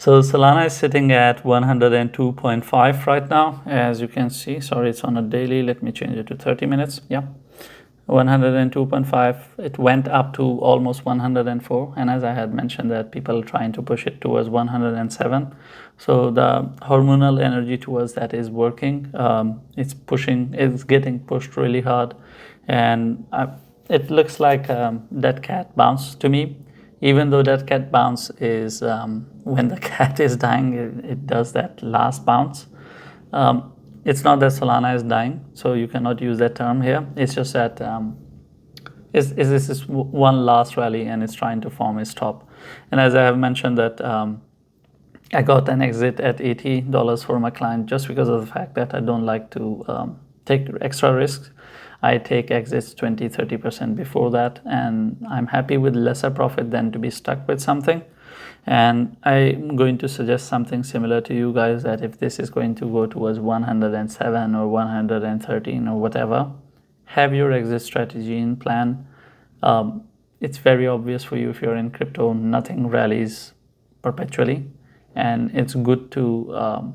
So Solana is sitting at 102.5 right now, as you can see. Sorry, it's on a daily. Let me change it to 30 minutes. Yeah, 102.5. It went up to almost 104, and as I had mentioned, that people are trying to push it towards 107. So the hormonal energy towards that is working. It's getting pushed really hard, and it looks like that cat bounce to me. Even though that cat bounce is when the cat is dying, it does that last bounce. It's not that Solana is dying, so you cannot use that term here. It's just that this is one last rally and it's trying to form its top. And as I have mentioned that I got an exit at $80 for my client just because of the fact that I don't like to take extra risks. I take exits 20-30% before that, and I'm happy with lesser profit than to be stuck with something. And I'm going to suggest something similar to you guys, that if this is going to go towards 107 or 113 or whatever, have your exit strategy in plan. It's very obvious for you if you're in crypto, nothing rallies perpetually, and it's good to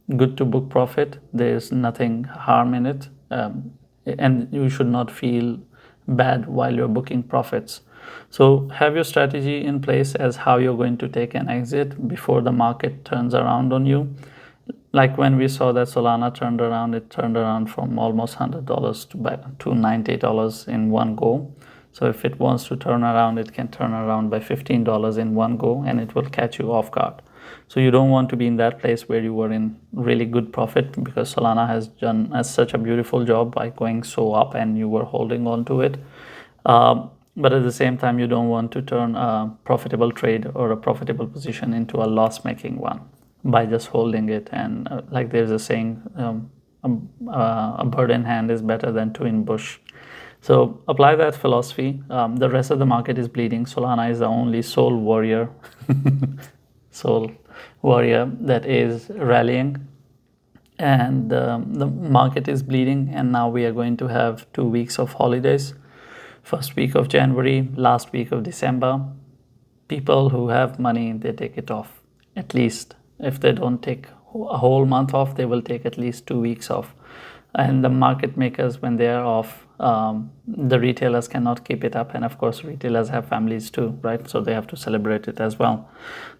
book profit. There's nothing harm in it. And you should not feel bad while you're booking profits. So have your strategy in place as how you're going to take an exit before the market turns around on you. Like when we saw that Solana turned around, it turned around from almost $100 to $90 in one go. So if it wants to turn around, it can turn around by $15 in one go, and it will catch you off guard. So you don't want to be in that place where you were in really good profit, because Solana has done such a beautiful job by going so up and you were holding on to it. But at the same time, you don't want to turn a profitable trade or a profitable position into a loss-making one by just holding it. And like there's a saying, a bird in hand is better than two in bush. So apply that philosophy. The rest of the market is bleeding. Solana is the only SOL warrior SOL warrior that is rallying, and the market is bleeding. And now we are going to have 2 weeks of holidays, first week of January, last week of December. People who have money, they take it off. At least if they don't take a whole month off, they will take at least 2 weeks off. And the market makers, when they are off, the retailers cannot keep it up, and of course retailers have families too, right? So they have to celebrate it as well.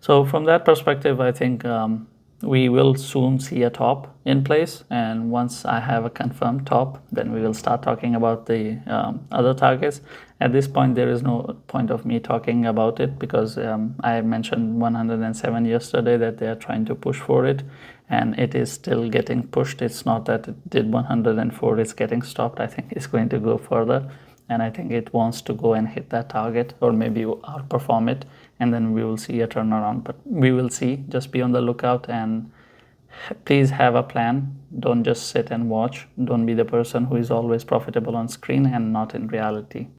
So from that perspective, I think we will soon see a top in place, and once I have a confirmed top, then we will start talking about the other targets. At this point, there is no point of me talking about it, because I mentioned 107 yesterday, that they are trying to push for it, and it is still getting pushed. It's not that it did 104, it's getting stopped. I think it's going to go further, and I think it wants to go and hit that target, or maybe outperform it, and then we will see a turnaround. But we will see. Just be on the lookout, and please have a plan. Don't just sit and watch. Don't be the person who is always profitable on screen and not in reality.